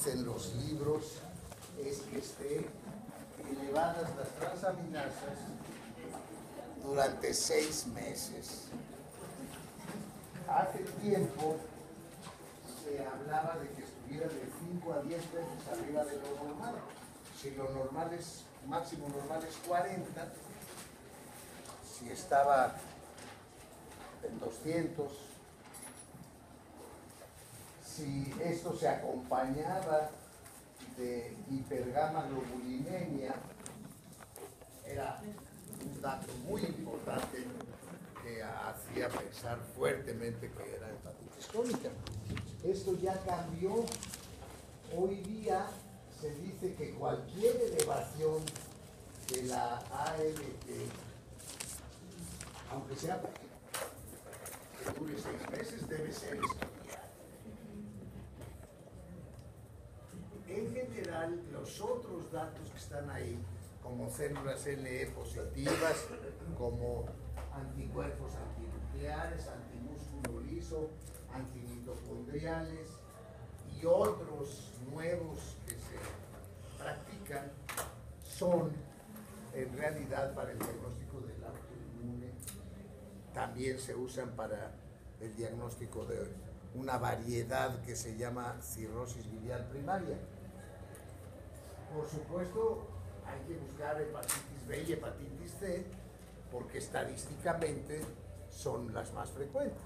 dicen los libros es que esté elevadas las transaminasas durante 6 meses. Hace tiempo se hablaba de que estuviera de 5 a 10 veces arriba de lo normal. Si lo normal es, máximo normal es 40, si estaba en 200, si esto se acompañaba de hipergamaglobulinemia, era un dato muy importante que hacía pensar fuertemente que era hepatitis crónica. Esto ya cambió. Hoy día se dice que cualquier elevación de la ALT, aunque sea que dure 6 meses, debe ser estudiada. En general, los otros datos que están ahí, como células LE positivas, como anticuerpos antinucleares, antimúsculo liso, antimitocondriales y otros nuevos que se practican, son en realidad para el diagnóstico del autoinmune. También se usan para el diagnóstico de una variedad que se llama cirrosis biliar primaria. Por supuesto, hay que buscar hepatitis B y hepatitis C, porque estadísticamente son las más frecuentes.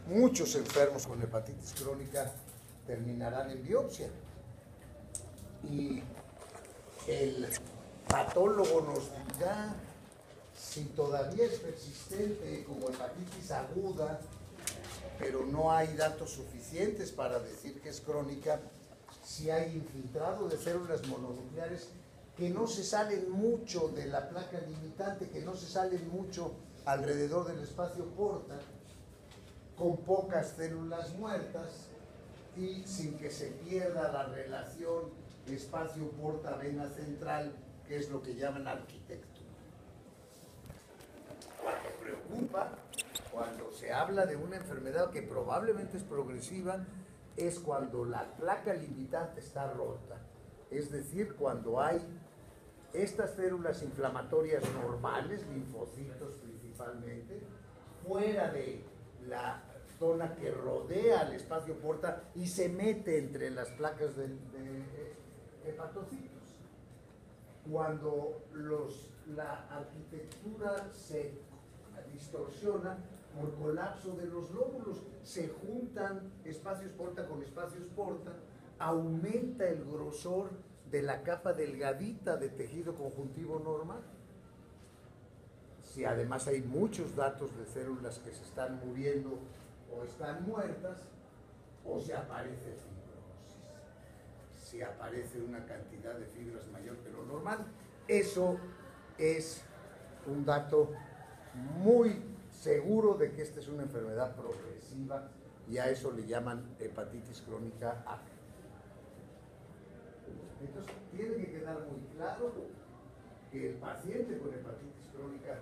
Muchos enfermos con hepatitis crónica terminarán en biopsia. Y el patólogo nos dirá si todavía es persistente como hepatitis aguda, pero no hay datos suficientes para decir que es crónica, si hay infiltrado de células mononucleares que no se salen mucho de la placa limitante, que no se salen mucho alrededor del espacio porta, con pocas células muertas y sin que se pierda la relación espacio porta vena central, que es lo que llaman arquitectura. Lo que preocupa cuando se habla de una enfermedad que probablemente es progresiva es cuando la placa limitante está rota, es decir, cuando hay estas células inflamatorias normales, linfocitos principalmente, fuera de la zona que rodea al espacio porta y se mete entre las placas de hepatocitos. Cuando la arquitectura se distorsiona por colapso de los lóbulos, se juntan espacios porta con espacios porta, aumenta el grosor de la capa delgadita de tejido conjuntivo normal. Si además hay muchos datos de células que se están muriendo o están muertas, o se aparece fibrosis, si aparece una cantidad de fibras mayor que lo normal, eso es un dato muy seguro de que esta es una enfermedad progresiva y a eso le llaman hepatitis crónica A. Entonces tiene que quedar muy claro que el paciente con hepatitis crónica,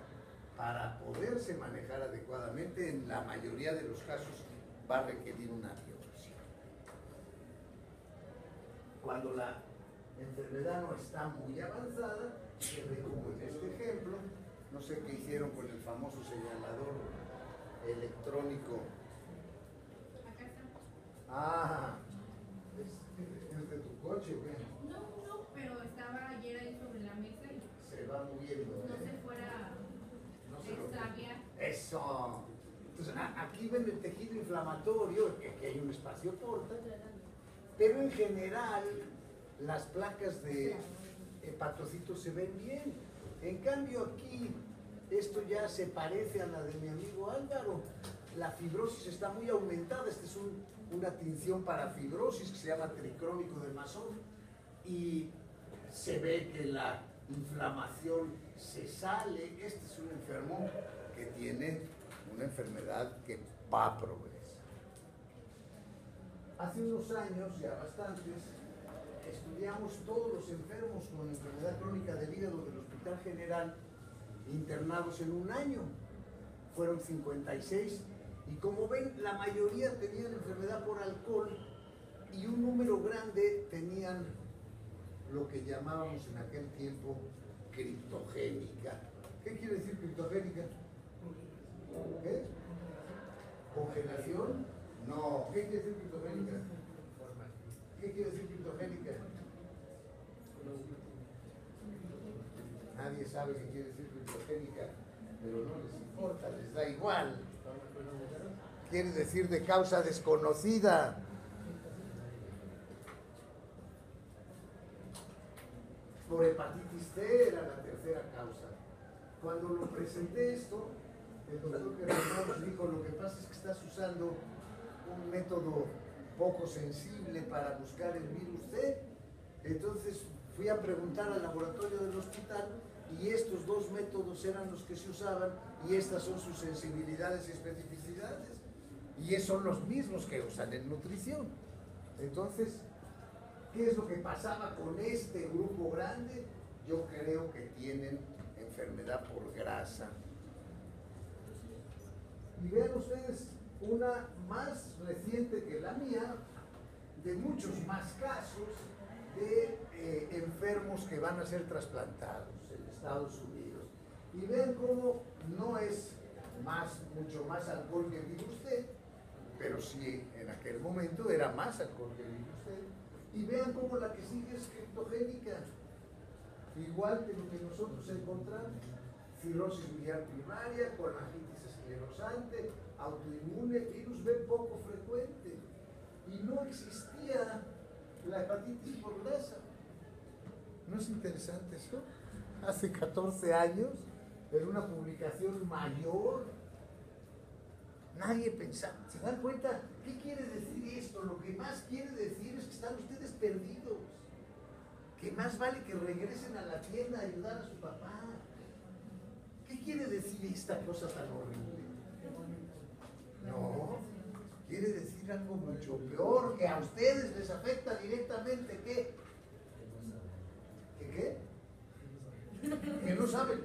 para poderse manejar adecuadamente, en la mayoría de los casos va a requerir una biopsia. Cuando la enfermedad no está muy avanzada, se ve como en este ejemplo, no sé qué hicieron con el famoso señalador electrónico. Acá está. Ah, ¿es de tu coche o qué? No, pero estaba ayer ahí sobre la mesa y Se va moviendo. no se fuera No se lo extraviar. Eso. Entonces, aquí ven el tejido inflamatorio, que aquí hay un espacio porta, pero en general las placas de hepatocitos se ven bien. En cambio aquí, esto ya se parece a la de mi amigo Álvaro. La fibrosis está muy aumentada. Esta es una tinción para fibrosis que se llama tricrónico de Masson. Y se ve que la inflamación se sale. Este es un enfermo que tiene una enfermedad que va a progresar. Hace unos años, ya bastantes, estudiamos todos los enfermos con enfermedad crónica del hígado del Hospital General internados en un año. Fueron 56 Y como ven, la mayoría tenían enfermedad por alcohol y un número grande tenían lo que llamábamos en aquel tiempo criptogénica. ¿Qué quiere decir criptogénica? ¿Qué? ¿Congelación? No. ¿Qué quiere decir criptogénica? ¿Qué quiere decir criptogénica? Nadie sabe qué quiere decir criptogénica, pero no les importa, les da igual. Quiere decir de causa desconocida. Por hepatitis C era la tercera causa. Cuando lo presenté esto, el doctor que nos dijo, lo que pasa es que estás usando un método poco sensible para buscar el virus C. Entonces fui a preguntar al laboratorio del hospital y estos dos métodos eran los que se usaban y estas son sus sensibilidades y especificidades. Y son los mismos que usan en nutrición. Entonces, ¿qué es lo que pasaba con este grupo grande? Yo creo que tienen enfermedad por grasa. Y vean ustedes una más reciente que la mía, de muchos más casos de enfermos que van a ser trasplantados en Estados Unidos. Y vean cómo no es mucho más alcohol que el virus C, pero sí en aquel momento era más alcohol que el virus C. Y vean cómo la que sigue es criptogénica, igual que lo que nosotros encontramos: cirrosis biliar primaria, colangitis esclerosante, autoinmune, virus B poco frecuente. Y no existía la hepatitis por grasa. ¿No es interesante eso? Hace 14 años, en una publicación mayor, nadie pensaba. ¿Se dan cuenta? ¿Qué quiere decir esto? Lo que más quiere decir es que están ustedes perdidos. Que más vale que regresen a la tienda a ayudar a su papá. ¿Qué quiere decir esta cosa tan horrible? No, quiere decir algo mucho peor, que a ustedes les afecta directamente. ¿Qué? ¿Qué? Que no saben.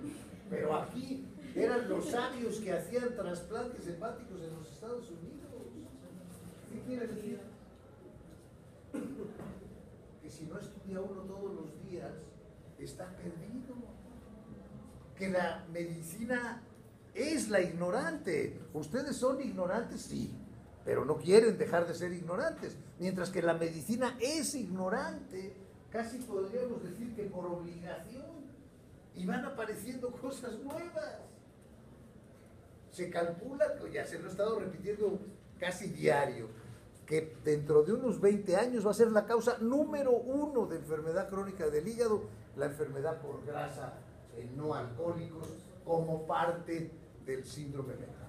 Pero aquí eran los sabios que hacían trasplantes hepáticos en los Estados Unidos. ¿Qué quiere decir? Que si no estudia uno todos los días, está perdido. Que la medicina es la ignorante. Ustedes son ignorantes, sí, pero no quieren dejar de ser ignorantes. Mientras que la medicina es ignorante, casi podríamos decir que por obligación. Y van apareciendo cosas nuevas. Se calcula, que ya se lo he estado repitiendo casi diario, que dentro de unos 20 años va a ser la causa número 1 de enfermedad crónica del hígado, la enfermedad por grasa en no alcohólicos, como parte del síndrome mental.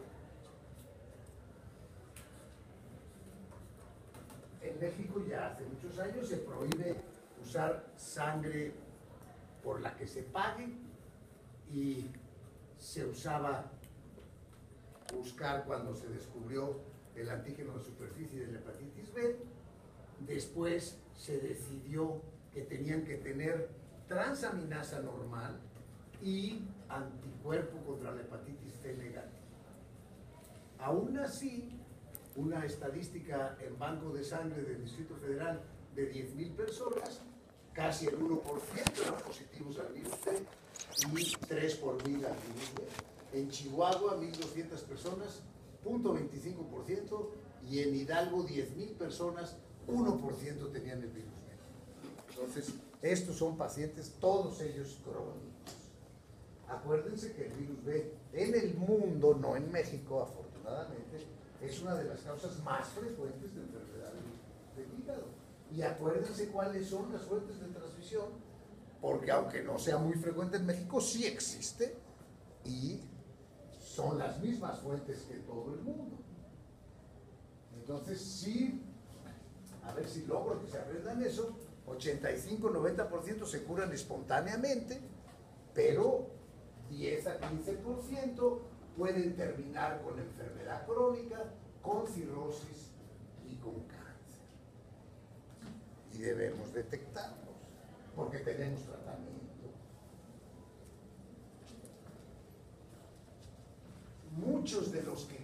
En México ya hace muchos años se prohíbe usar sangre por la que se pague y se usaba buscar cuando se descubrió el antígeno de superficie de la hepatitis B. Después se decidió que tenían que tener transaminasa normal y anticuerpo contra la hepatitis C negativa. Aún así, una estadística en banco de sangre del Distrito Federal de 10,000 personas, casi el 1% eran positivos al virus C y 3 por 1000 al virus B. En Chihuahua, 1,200 personas, 0.25%, y en Hidalgo, 10,000 personas, 1% tenían el virus B. Entonces, estos son pacientes, todos ellos crónicos. Acuérdense que el virus B en el mundo, no en México, afortunadamente, es una de las causas más frecuentes de enfermedad del hígado. Y acuérdense cuáles son las fuentes de transmisión, porque aunque no sea muy frecuente en México, sí existe y son las mismas fuentes que todo el mundo. Entonces, sí, a ver si logro que se aprendan eso, 85-90% se curan espontáneamente, pero 10 a 15% pueden terminar con enfermedad crónica, con cirrosis y con cáncer. Y debemos detectarlos, porque tenemos tratamiento. Muchos de los que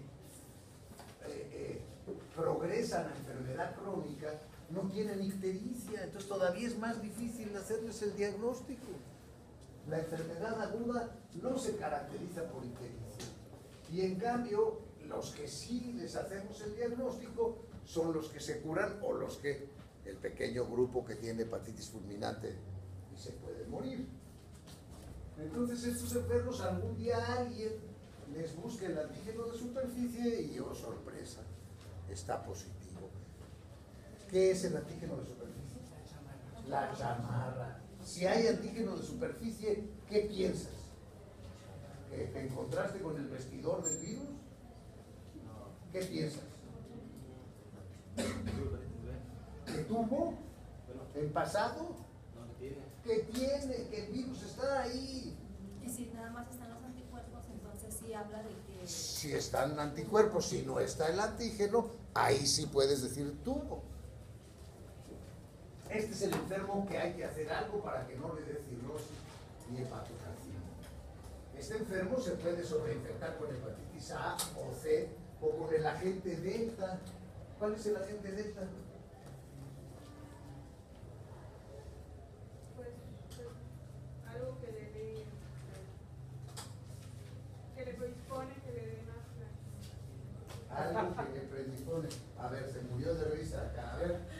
progresa la enfermedad crónica no tienen ictericia, entonces todavía es más difícil hacerles el diagnóstico. La enfermedad aguda no se caracteriza por ictericia. Y en cambio, los que sí les hacemos el diagnóstico son los que se curan o los que, el pequeño grupo que tiene hepatitis fulminante y se puede morir. Entonces estos enfermos algún día alguien les busca el antígeno de superficie y, oh sorpresa, está positivo. ¿Qué es el antígeno de superficie? La chamarra. Si hay antígeno de superficie, ¿qué piensas? ¿Que te encontraste con el vestidor del virus? ¿Qué piensas? ¿Que tuvo en pasado? ¿Qué tiene? ¿Que el virus está ahí? Y si nada más están los anticuerpos, entonces sí habla de que... Si están anticuerpos, si no está el antígeno, ahí sí puedes decir tuvo. Este es el enfermo que hay que hacer algo para que no le dé cirrosis ni hepatocarcinoma. Este enfermo se puede sobreinfectar con hepatitis A o C o con el agente delta. ¿Cuál es el agente delta? Pues algo que le dé, que le predispone, que le dé más. Algo que le predispone. A ver, se murió de risa acá. A ver.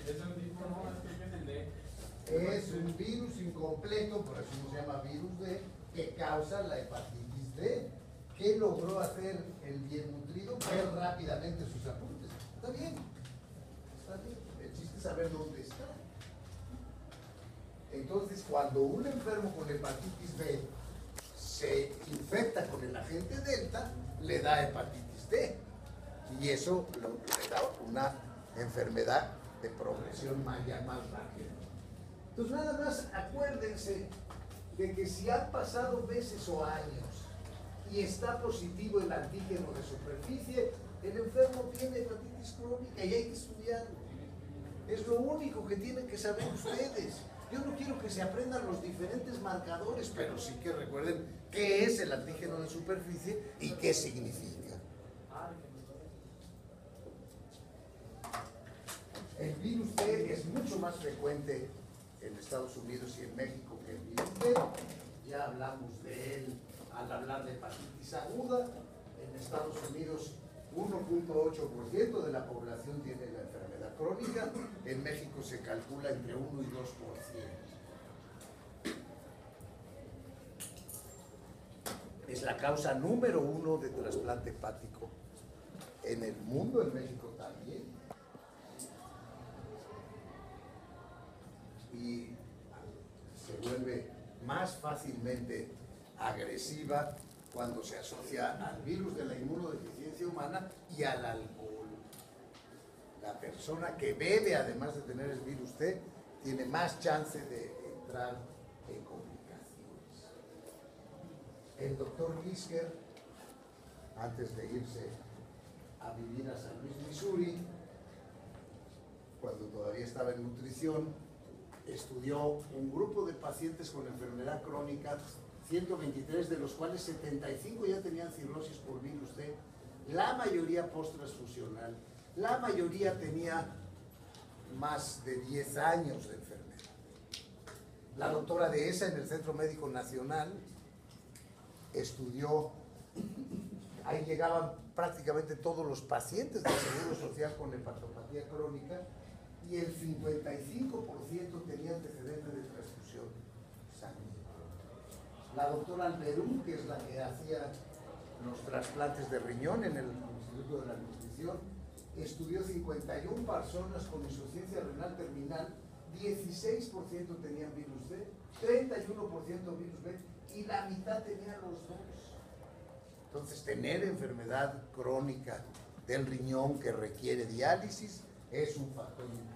Es un virus incompleto, por eso no se llama virus D, que causa la hepatitis D. ¿Qué logró hacer el bien nutrido? Ver rápidamente sus apuntes. Está bien. Está bien. El chiste es saber dónde está. Entonces, cuando un enfermo con hepatitis B se infecta con el agente delta, le da hepatitis D. Y eso le da una enfermedad de progresión más rápida. Entonces, nada más acuérdense de que si han pasado meses o años y está positivo el antígeno de superficie, el enfermo tiene hepatitis crónica y hay que estudiarlo. Es lo único que tienen que saber ustedes. Yo no quiero que se aprendan los diferentes marcadores, pero sí que recuerden qué es el antígeno de superficie y qué significa. El virus T es mucho más frecuente en Estados Unidos y en México que el virus B. Ya hablamos de él al hablar de hepatitis aguda. En Estados Unidos 1.8% de la población tiene la enfermedad crónica. En México se calcula entre 1 y 2%. Es la causa número 1 de trasplante hepático en el mundo, en México también. Y se vuelve más fácilmente agresiva cuando se asocia al virus de la inmunodeficiencia humana y al alcohol. La persona que bebe, además de tener el virus T, tiene más chance de entrar en complicaciones. El doctor Lisker, antes de irse a vivir a San Luis, Missouri, cuando todavía estaba en nutrición, estudió un grupo de pacientes con enfermedad crónica, 123 de los cuales 75 ya tenían cirrosis por virus T, la mayoría post-transfusional, la mayoría tenía más de 10 años de enfermedad. La doctora Dehesa en el Centro Médico Nacional estudió, ahí llegaban prácticamente todos los pacientes del Seguro Social con hepatopatía crónica, y el 55% tenía antecedentes de transfusión sanguínea. La doctora Alberún, que es la que hacía los trasplantes de riñón en el Instituto de la Nutrición, estudió 51 personas con insuficiencia renal terminal, 16% tenían virus D, 31% virus B y la mitad tenían los dos. Entonces, tener enfermedad crónica del riñón que requiere diálisis es un factor importante.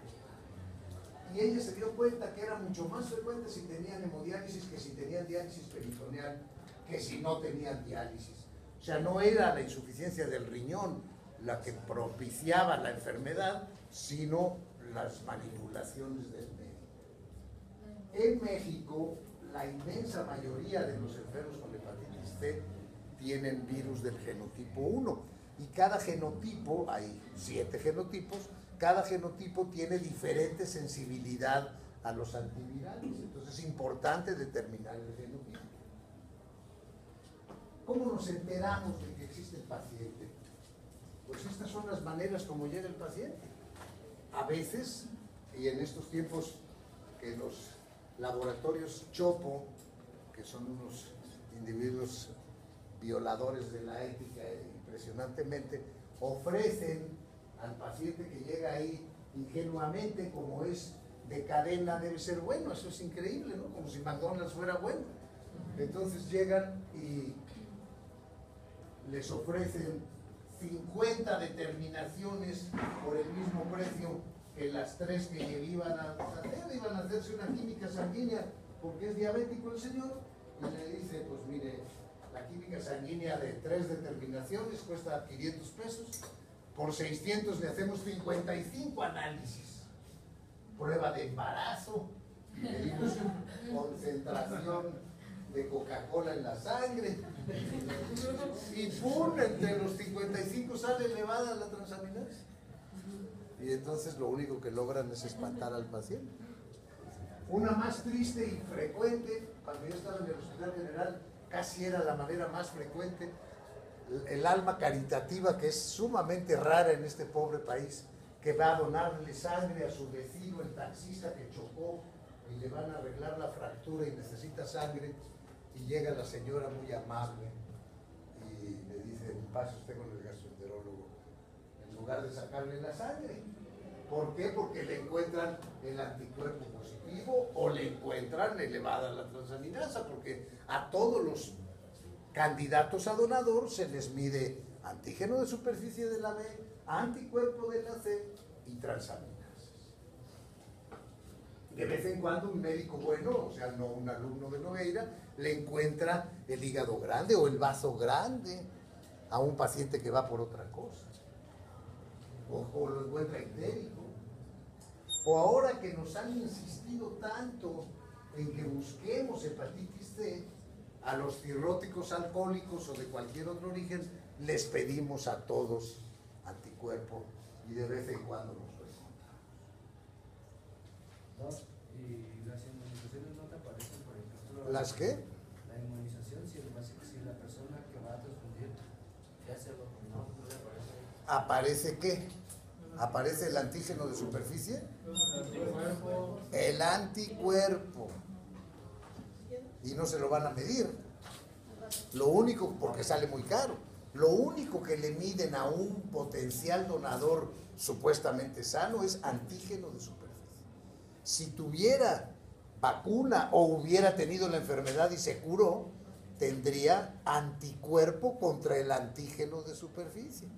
Y ella se dio cuenta que era mucho más frecuente si tenían hemodiálisis que si tenían diálisis peritoneal, que si no tenían diálisis. O sea, no era la insuficiencia del riñón la que propiciaba la enfermedad, sino las manipulaciones del medio. En México, la inmensa mayoría de los enfermos con hepatitis C tienen virus del genotipo 1. Y cada genotipo, hay 7 genotipos, cada genotipo tiene diferente sensibilidad a los antivirales. Entonces es importante determinar el genotipo. ¿Cómo nos enteramos de que existe el paciente? Pues estas son las maneras como llega el paciente. A veces, y en estos tiempos que los laboratorios Chopo, que son unos individuos violadores de la ética impresionantemente, ofrecen al paciente que llega ahí ingenuamente, como es de cadena, debe ser bueno. Eso es increíble, ¿no? Como si McDonald's fuera bueno. Entonces llegan y les ofrecen 50 determinaciones por el mismo precio que las 3 que iban a hacer. Iban a hacerse una química sanguínea porque es diabético el señor, y le dice, pues mire, la química sanguínea de 3 determinaciones cuesta 500 pesos, por 600 le hacemos 55 análisis, prueba de embarazo, medimos concentración de Coca-Cola en la sangre, y ¡pum!, entre los 55 sale elevada la transaminasa. Y entonces lo único que logran es espantar al paciente. Una más triste y frecuente, cuando yo estaba en el Hospital General, casi era la manera más frecuente, el alma caritativa, que es sumamente rara en este pobre país, que va a donarle sangre a su vecino, el taxista que chocó, y le van a arreglar la fractura y necesita sangre, y llega la señora muy amable y le dice, pase usted con el gastroenterólogo, en lugar de sacarle la sangre. ¿Por qué? Porque le encuentran el anticuerpo positivo o le encuentran elevada la transaminasa, porque a todos los candidatos a donador se les mide antígeno de superficie de la B, anticuerpo de la C y transaminasas. De vez en cuando un médico bueno, o sea, no un alumno de Nogueira, le encuentra el hígado grande o el vaso grande a un paciente que va por otra cosa. O lo encuentra ictérico. O ahora que nos han insistido tanto en que busquemos hepatitis C, a los cirróticos alcohólicos o de cualquier otro origen, les pedimos a todos anticuerpo y de vez en cuando nos lo encontramos. ¿Y las inmunizaciones no te aparecen, por ejemplo? ¿Las qué? La inmunización, si la persona que va a transfundir ya se vacunó, ¿no le aparece? ¿Aparece qué? ¿Aparece el antígeno de superficie? El anticuerpo. Y no se lo van a medir. Lo único, porque sale muy caro, lo único que le miden a un potencial donador supuestamente sano es antígeno de superficie. Si tuviera vacuna o hubiera tenido la enfermedad y se curó, tendría anticuerpo contra el antígeno de superficie.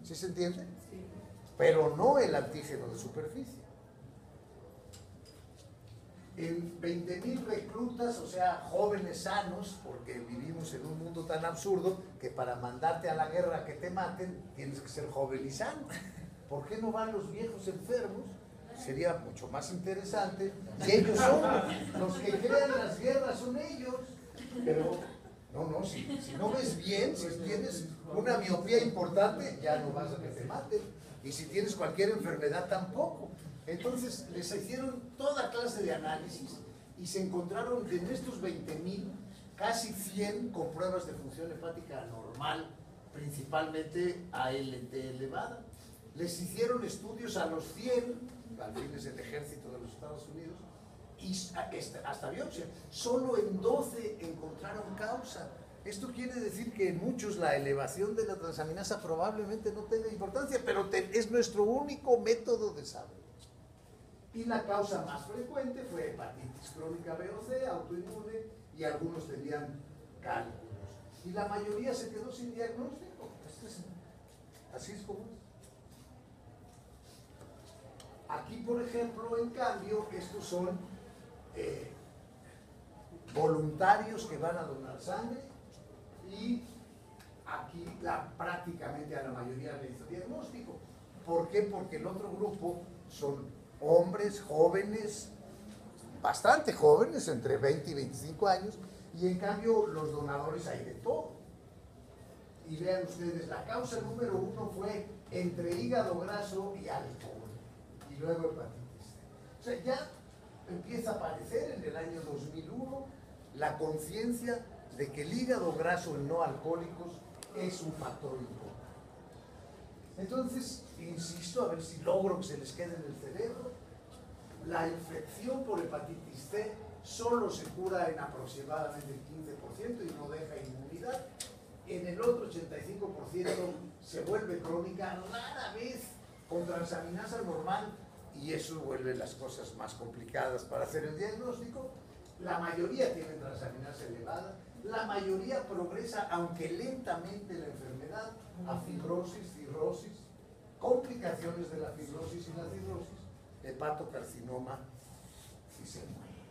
¿Sí se entiende? Sí. Pero no el antígeno de superficie. En 20,000 reclutas, o sea, jóvenes sanos, porque vivimos en un mundo tan absurdo que para mandarte a la guerra que te maten, tienes que ser joven y sano. ¿Por qué no van los viejos enfermos? Sería mucho más interesante. Y ellos son los que crean las guerras, son ellos. Pero, si no ves bien, si tienes una miopía importante, ya no vas a que te maten. Y si tienes cualquier enfermedad, tampoco. Entonces les hicieron toda clase de análisis y se encontraron en estos 20,000 casi 100 con pruebas de función hepática anormal, principalmente ALT elevada. Les hicieron estudios a los 100, al fin es el ejército de los Estados Unidos, y hasta biopsia. Solo en 12 encontraron causa. Esto quiere decir que en muchos la elevación de la transaminasa probablemente no tenga importancia, pero es nuestro único método de saber. Y la causa más frecuente fue hepatitis crónica B o C, autoinmune, y algunos tenían cálculos. Y la mayoría se quedó sin diagnóstico. Así es como es. Aquí, por ejemplo, en cambio, estos son voluntarios que van a donar sangre, y aquí prácticamente a la mayoría le hizo diagnóstico. ¿Por qué? Porque el otro grupo son hombres jóvenes, bastante jóvenes, entre 20 y 25 años, y en cambio los donadores hay de todo. Y vean ustedes, la causa número 1 fue entre hígado graso y alcohol. y luego hepatitis C. O sea, ya empieza a aparecer en el año 2001 la conciencia de que el hígado graso en no alcohólicos es un factor importante. Entonces, insisto, a ver si logro que se les quede en el cerebro, la infección por hepatitis C solo se cura en aproximadamente el 15% y no deja inmunidad. En el otro 85% se vuelve crónica, rara vez con transaminasa normal, y eso vuelve las cosas más complicadas para hacer el diagnóstico. La mayoría tiene transaminasa elevada, la mayoría progresa, aunque lentamente, la enfermedad a fibrosis, cirrosis, complicaciones de la fibrosis y la cirrosis, hepatocarcinoma y se muere.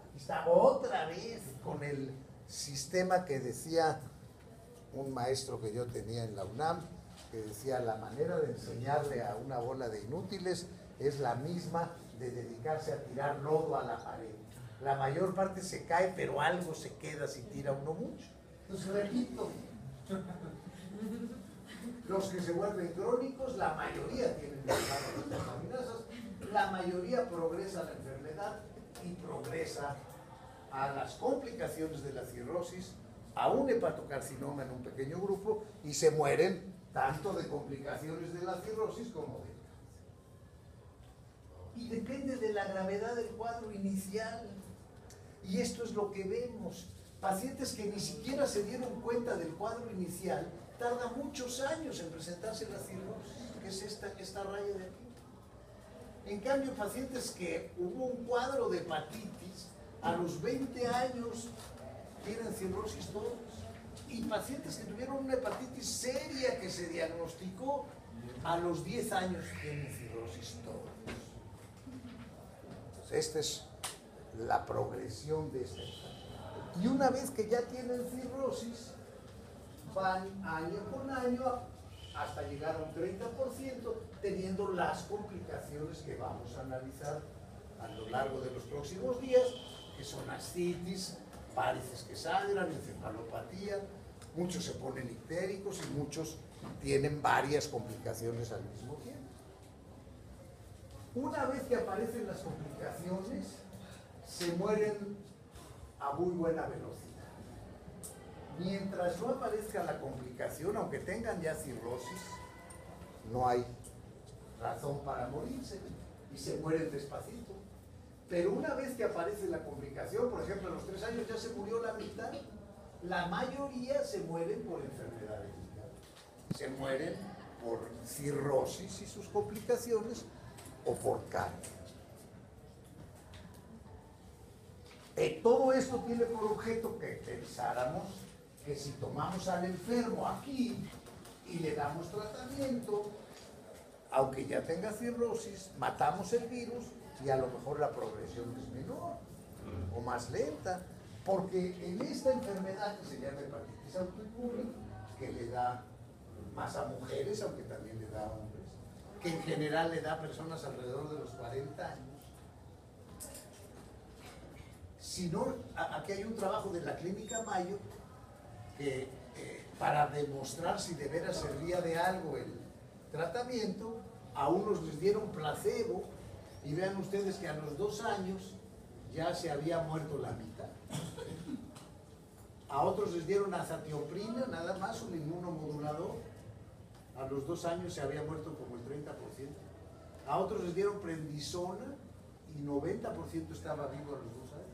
Aquí está otra vez con el sistema que decía un maestro que yo tenía en la UNAM, que decía: la manera de enseñarle a una bola de inútiles es la misma de dedicarse a tirar lodo a la pared. La mayor parte se cae, pero algo se queda si tira uno mucho. Entonces, repito, los que se vuelven crónicos, la mayoría tienen transaminasas, la mayoría progresa a la enfermedad y progresa a las complicaciones de la cirrosis, a un hepatocarcinoma en un pequeño grupo, y se mueren tanto de complicaciones de la cirrosis como de cáncer. Y depende de la gravedad del cuadro inicial. Y esto es lo que vemos. Pacientes que ni siquiera se dieron cuenta del cuadro inicial, tarda muchos años en presentarse la cirrosis, que es esta raya de aquí. En cambio, pacientes que hubo un cuadro de hepatitis, a los 20 años tienen cirrosis todos. Y pacientes que tuvieron una hepatitis seria que se diagnosticó, a los 10 años tienen cirrosis todos. Entonces, esta es la progresión de esta enfermedad. Y una vez que ya tienen cirrosis, van año con año hasta llegar a un 30%, teniendo las complicaciones que vamos a analizar a lo largo de los próximos días, que son ascitis, varices que sangran, encefalopatía, muchos se ponen ictéricos y muchos tienen varias complicaciones al mismo tiempo. Una vez que aparecen las complicaciones, se mueren a muy buena velocidad. Mientras no aparezca la complicación, aunque tengan ya cirrosis, no hay razón para morirse y se mueren despacito. Pero una vez que aparece la complicación, por ejemplo, a los 3 años ya se murió la mitad, la mayoría se mueren por enfermedad del hígado. Se mueren por cirrosis y sus complicaciones o por cáncer. Todo esto tiene por objeto que pensáramos que si tomamos al enfermo aquí y le damos tratamiento, aunque ya tenga cirrosis, matamos el virus y a lo mejor la progresión es menor o más lenta, porque en esta enfermedad que se llama hepatitis autoinmune, que le da más a mujeres, aunque también le da a hombres, que en general le da a personas alrededor de los 40 años, si no, aquí hay un trabajo de la Clínica Mayo que para demostrar si de veras servía de algo el tratamiento, a unos les dieron placebo y vean ustedes que a los 2 años ya se había muerto la mitad. A otros les dieron azatioprina, nada más, un inmunomodulador. A los 2 años se había muerto como el 30%. A otros les dieron prednisona y 90% estaba vivo a los 2 años.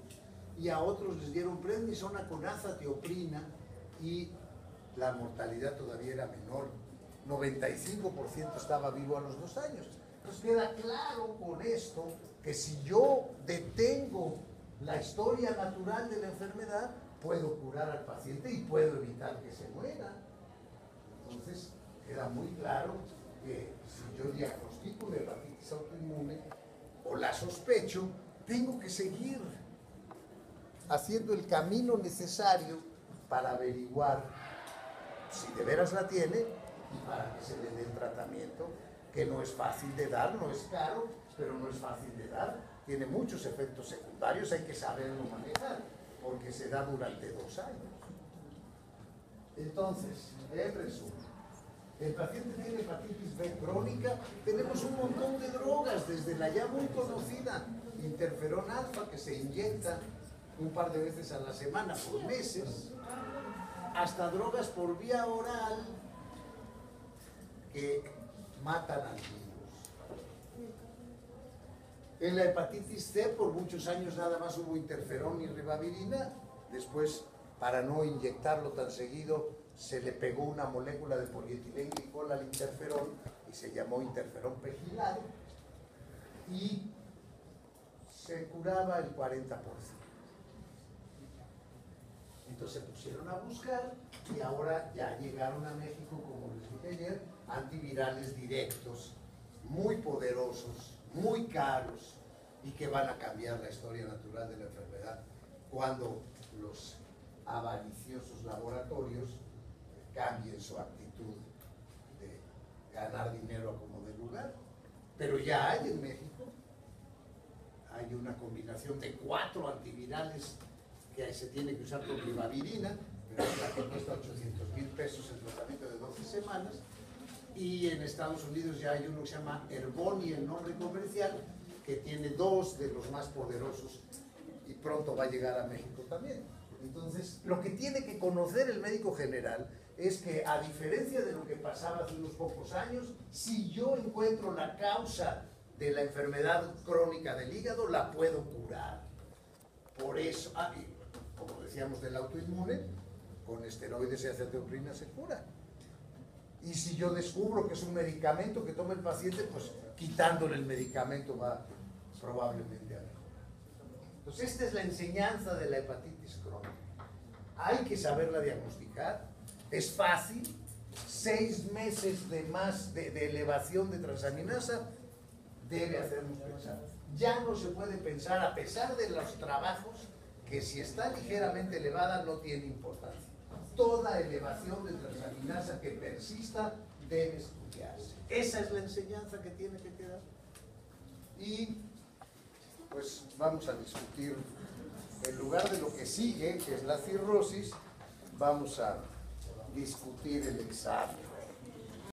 Y a otros les dieron prednisona con azatioprina y la mortalidad todavía era menor. 95% estaba vivo a los 2 años. Entonces queda claro con esto que si yo detengo la historia natural de la enfermedad, puedo curar al paciente y puedo evitar que se muera. Entonces queda muy claro que si yo diagnostico una hepatitis autoinmune o la sospecho, tengo que seguir haciendo el camino necesario para averiguar si de veras la tiene y para que se le dé el tratamiento, que no es fácil de dar, no es caro, pero no es fácil de dar, tiene muchos efectos secundarios, hay que saberlo manejar, porque se da durante 2 años. Entonces, en resumen, El paciente tiene hepatitis B crónica, tenemos un montón de drogas, desde la ya muy conocida interferón alfa, que se inyecta un par de veces a la semana por meses, hasta drogas por vía oral que matan al virus. En la hepatitis C por muchos años nada más hubo interferón y ribavirina, después para no inyectarlo tan seguido se le pegó una molécula de polietilenglicol al interferón y se llamó interferón pegilado y se curaba el 40%. Entonces se pusieron a buscar y ahora ya llegaron a México, como les dije ayer, antivirales directos, muy poderosos, muy caros y que van a cambiar la historia natural de la enfermedad cuando los avariciosos laboratorios cambien su actitud de ganar dinero a como de lugar. Pero ya hay en México, hay una combinación de 4 antivirales que se tiene que usar con ribavirina, pero es la que cuesta 800,000 pesos el tratamiento de 12 semanas, y en Estados Unidos ya hay uno que se llama Herboni, el nombre comercial, que tiene 2 de los más poderosos y pronto va a llegar a México también. Entonces, lo que tiene que conocer el médico general es que, a diferencia de lo que pasaba hace unos pocos años, si yo encuentro la causa de la enfermedad crónica del hígado, la puedo curar. Por eso, como decíamos del autoinmune, con esteroides y acetoprina se cura. Y si yo descubro que es un medicamento que toma el paciente, pues quitándole el medicamento va probablemente a mejorar. Entonces, esta es la enseñanza de la hepatitis crónica. Hay que saberla diagnosticar. Es fácil. 6 meses de más de elevación de transaminasa debe hacernos pensar. Ya no se puede pensar, a pesar de los trabajos, que si está ligeramente elevada no tiene importancia. Toda elevación de transaminasa que persista debe estudiarse. Esa es la enseñanza que tiene que quedar. Y pues vamos a discutir, en lugar de lo que sigue, que es la cirrosis, vamos a discutir el examen.